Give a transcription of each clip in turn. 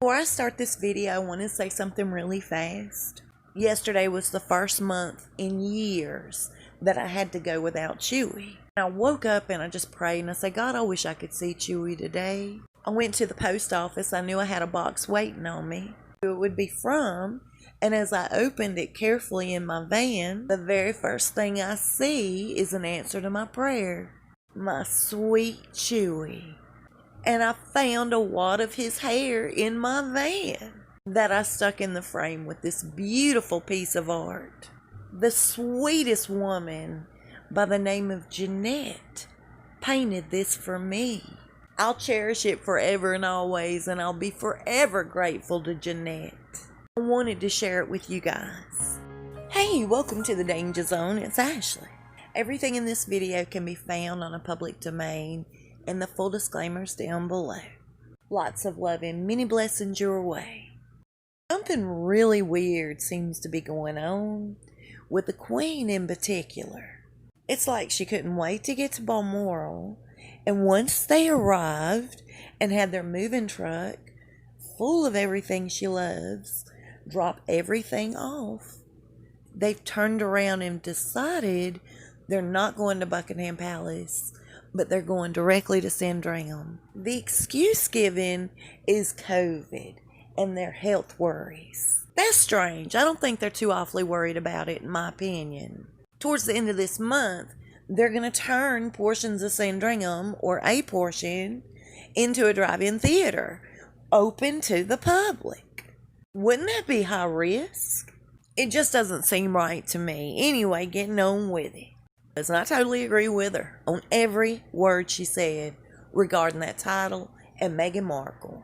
Before I start this video, I want to say something really fast. Yesterday was the first month in years that I had to go without Chewy. I woke up and I just prayed and I said, God, I wish I could see Chewy today. I went to the post office. I knew I had a box waiting on me. It would be from, and as I opened it carefully in my van, the very first thing I see is an answer to my prayer. My sweet Chewy. And I found a wad of his hair in my van that I stuck in the frame with this beautiful piece of art. The sweetest woman by the name of Jeanette painted this for me. I'll cherish it forever and always, and I'll be forever grateful to Jeanette. I wanted to share it with you guys. Hey, welcome to the Danger Zone. It's Ashley. Everything in this video can be found on a public domain, and the full disclaimers down below. Lots of love and many blessings your way. Something really weird seems to be going on with the Queen in particular. It's like she couldn't wait to get to Balmoral, and once they arrived and had their moving truck full of everything she loves, drop everything off, they've turned around and decided they're not going to Buckingham Palace, but they're going directly to Sandringham. The excuse given is COVID and their health worries. That's strange. I don't think they're too awfully worried about it, in my opinion. Towards the end of this month, they're going to turn portions of Sandringham, or a portion, into a drive-in theater, open to the public. Wouldn't that be high risk? It just doesn't seem right to me. Anyway, getting on with it. And I totally agree with her on every word she said regarding that title and Meghan Markle.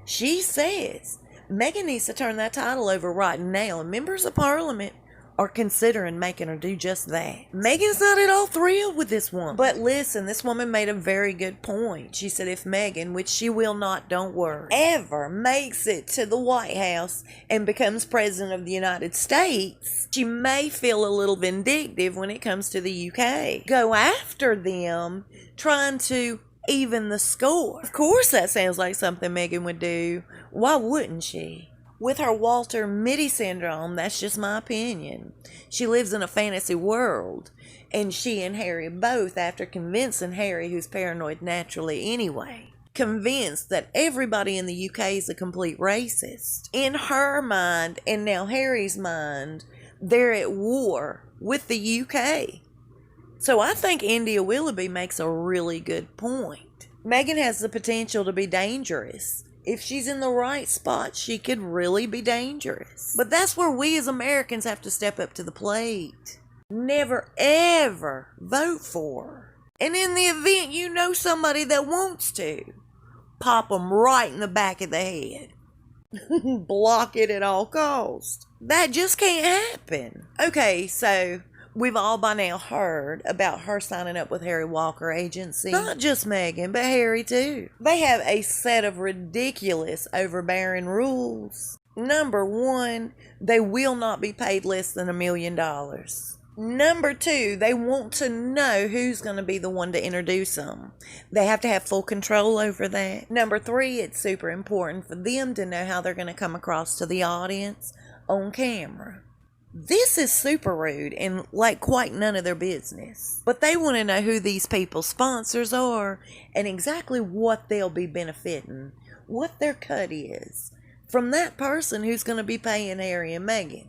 She says Meghan needs to turn that title over right now, and members of Parliament are considering making her do just that. Meghan's not at all thrilled with this woman. But listen, this woman made a very good point. She said if Meghan, which she will not, don't worry, ever makes it to the White House and becomes president of the United States, she may feel a little vindictive when it comes to the UK. Go after them, trying to even the score. Of course that sounds like something Meghan would do. Why wouldn't she? With her Walter Mitty syndrome, that's just my opinion. She lives in a fantasy world, and she and Harry both, after convincing Harry, who's paranoid naturally anyway, convinced that everybody in the UK is a complete racist. In her mind, and now Harry's mind, they're at war with the UK. So I think India Willoughby makes a really good point. Meghan has the potential to be dangerous. If she's in the right spot, she could really be dangerous. But that's where we as Americans have to step up to the plate. Never, ever vote for her. And in the event you know somebody that wants to, pop them right in the back of the head. Block it at all costs. That just can't happen. Okay, so we've all by now heard about her signing up with Harry Walker Agency. Not just Meghan, but Harry too. They have a set of ridiculous, overbearing rules. Number one, they will not be paid less than $1 million. Number two, they want to know who's going to be the one to introduce them. They have to have full control over that. Number three, it's super important for them to know how they're going to come across to the audience on camera. This is super rude and like quite none of their business. But they want to know who these people's sponsors are and exactly what they'll be benefiting, what their cut is from that person who's going to be paying Harry and Meghan.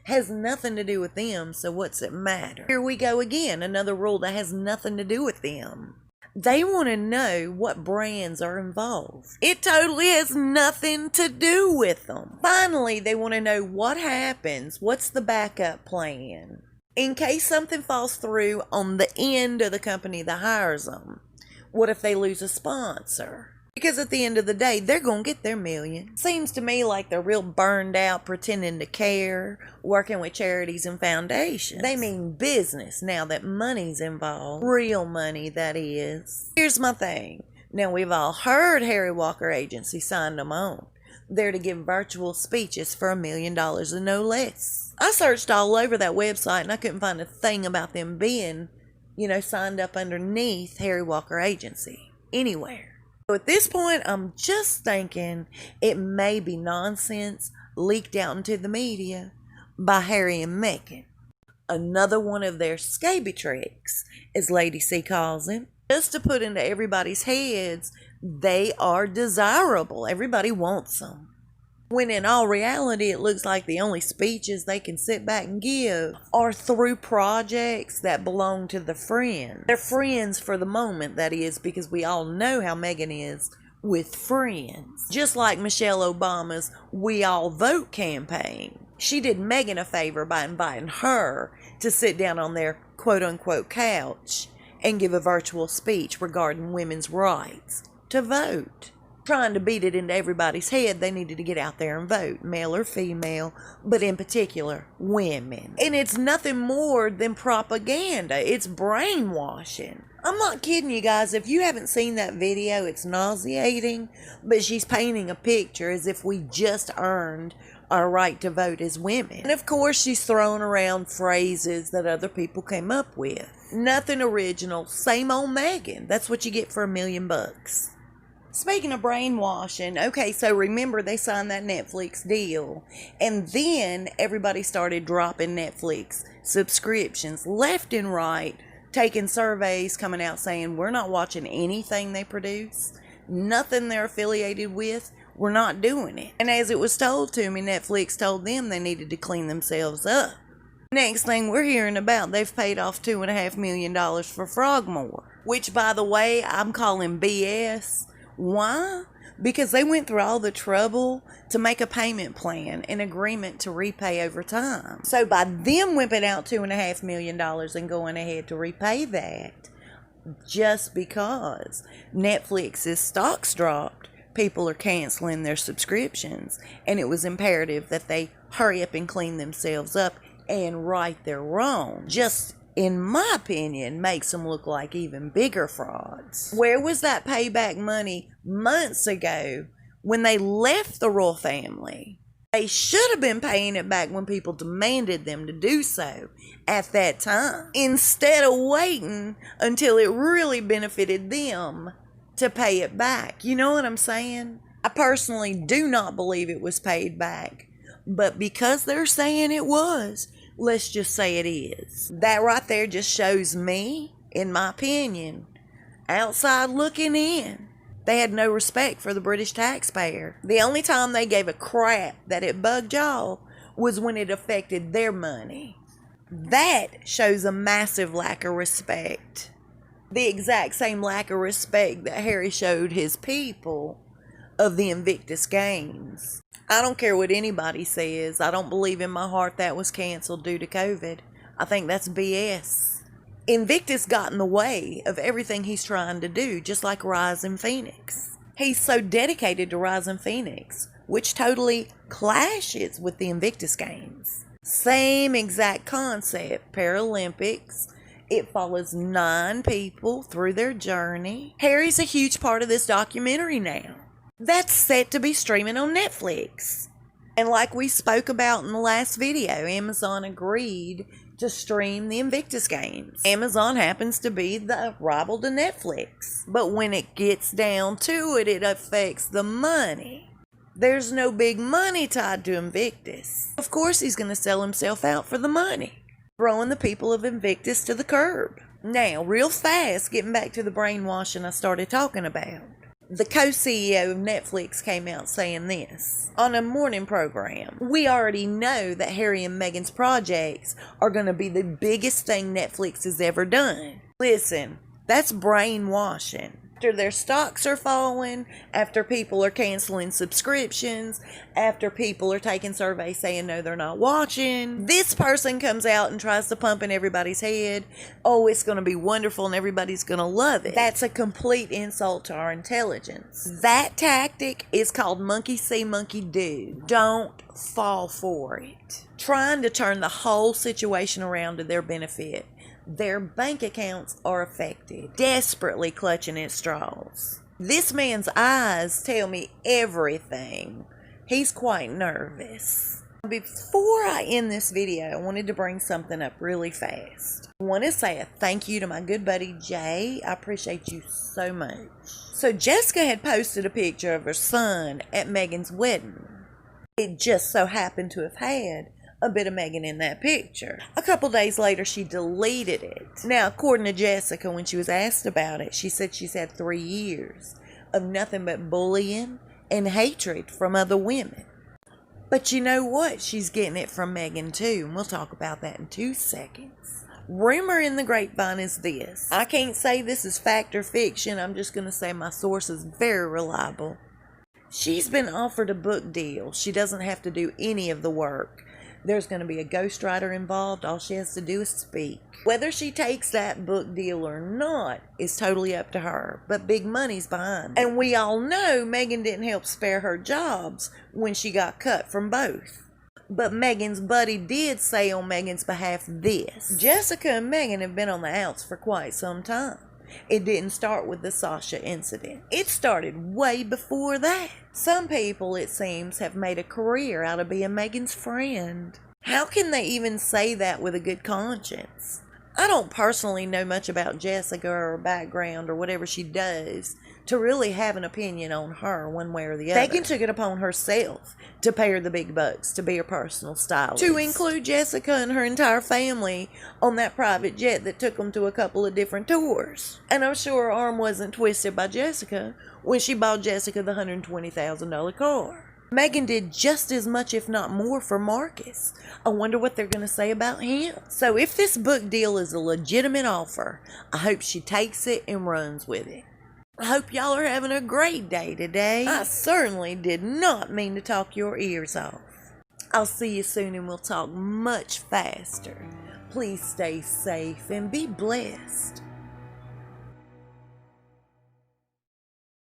Has nothing to do with them, so what's it matter? Here we go again, another rule that has nothing to do with them. They want to know what brands are involved. It totally has nothing to do with them. Finally, they want to know what happens. What's the backup plan? In case something falls through on the end of the company that hires them. What if they lose a sponsor? Because at the end of the day, they're going to get their $1 million. Seems to me like they're real burned out pretending to care, working with charities and foundations. They mean business now that money's involved. Real money, that is. Here's my thing. Now, we've all heard Harry Walker Agency signed them on. They're to give virtual speeches for $1 million and no less. I searched all over that website and I couldn't find a thing about them being, signed up underneath Harry Walker Agency. Anywhere. So at this point, I'm just thinking it may be nonsense leaked out into the media by Harry and Meghan. Another one of their scaby tricks, as Lady C calls him, just to put into everybody's heads they are desirable. Everybody wants them. When in all reality, it looks like the only speeches they can sit back and give are through projects that belong to the friends. They're friends for the moment, that is, because we all know how Meghan is with friends. Just like Michelle Obama's We All Vote campaign. She did Meghan a favor by inviting her to sit down on their quote-unquote couch and give a virtual speech regarding women's rights to vote. Trying to beat it into everybody's head they needed to get out there and vote, male or female, but in particular, women. And it's nothing more than propaganda. It's brainwashing. I'm not kidding you guys. If you haven't seen that video, it's nauseating, but she's painting a picture as if we just earned our right to vote as women. And of course, she's throwing around phrases that other people came up with. Nothing original, same old Meghan. That's what you get for $1 million. Speaking of brainwashing, okay, so remember they signed that Netflix deal, and then everybody started dropping Netflix subscriptions left and right, taking surveys coming out saying we're not watching anything they produce, nothing they're affiliated with, we're not doing it. And as it was told to me, Netflix told them they needed to clean themselves up. Next thing we're hearing about, they've paid off $2.5 million for Frogmore, which, by the way, I'm calling BS. Why? Because they went through all the trouble to make a payment plan, an agreement to repay over time. So by them whipping out $2.5 million and going ahead to repay that, just because Netflix's stocks dropped, people are canceling their subscriptions, and it was imperative that they hurry up and clean themselves up and right their wrong. Just, in my opinion, makes them look like even bigger frauds. Where was that payback money months ago when they left the royal family? They should have been paying it back when people demanded them to do so at that time, instead of waiting until it really benefited them to pay it back. You know what I'm saying? I personally do not believe it was paid back, but because they're saying it was, let's just say it is. That right there just shows me, in my opinion, outside looking in, they had no respect for the British taxpayer. The only time they gave a crap that it bugged y'all was when it affected their money. That shows a massive lack of respect. The exact same lack of respect that Harry showed his people of the Invictus Games. I don't care what anybody says. I don't believe in my heart that was canceled due to COVID. I think that's BS. Invictus got in the way of everything he's trying to do, just like Rising Phoenix. He's so dedicated to Rising Phoenix, which totally clashes with the Invictus Games. Same exact concept, Paralympics. It follows 9 people through their journey. Harry's a huge part of this documentary now. That's set to be streaming on Netflix. And like we spoke about in the last video, Amazon agreed to stream the Invictus Games. Amazon happens to be the rival to Netflix. But when it gets down to it, it affects the money. There's no big money tied to Invictus. Of course he's going to sell himself out for the money, throwing the people of Invictus to the curb. Now, real fast, getting back to the brainwashing I started talking about. The co-CEO of Netflix came out saying this on a morning program. We already know that Harry and Meghan's projects are going to be the biggest thing Netflix has ever done. Listen, that's brainwashing. After their stocks are falling, after people are canceling subscriptions, after people are taking surveys saying no, they're not watching, this person comes out and tries to pump in everybody's head, oh, it's going to be wonderful and everybody's going to love it. That's a complete insult to our intelligence. That tactic is called monkey see, monkey do. Don't fall for it. Trying to turn the whole situation around to their benefit. Their bank accounts are affected, desperately clutching at straws. This man's eyes tell me everything. He's quite nervous. Before I end this video, I wanted to bring something up really fast. I want to say a thank you to my good buddy Jay. I appreciate you so much. So Jessica had posted a picture of her son at Meghan's wedding. It just so happened to have had a bit of Meghan in that picture. A couple days later, she deleted it. Now, according to Jessica, when she was asked about it, she said she's had 3 years of nothing but bullying and hatred from other women. But you know what? She's getting it from Meghan too, and we'll talk about that in 2 seconds. Rumor in the grapevine is this. I can't say this is fact or fiction. I'm just going to say my source is very reliable. She's been offered a book deal. She doesn't have to do any of the work. There's going to be a ghostwriter involved. All she has to do is speak. Whether she takes that book deal or not is totally up to her, but big money's behind it. And we all know Meghan didn't help spare her jobs when she got cut from both. But Meghan's buddy did say on Meghan's behalf this. Jessica and Meghan have been on the outs for quite some time. It didn't start with the Sasha incident. It started way before that. Some people, it seems, have made a career out of being Meghan's friend. How can they even say that with a good conscience? I don't personally know much about Jessica or her background or whatever she does to really have an opinion on her one way or the other. Meghan took it upon herself to pay her the big bucks to be her personal stylist. To include Jessica and her entire family on that private jet that took them to a couple of different tours. And I'm sure her arm wasn't twisted by Jessica when she bought Jessica the $120,000 car. Meghan did just as much, if not more, for Marcus. I wonder what they're going to say about him. So if this book deal is a legitimate offer, I hope she takes it and runs with it. I hope y'all are having a great day today. I certainly did not mean to talk your ears off. I'll see you soon and we'll talk much faster. Please stay safe and be blessed.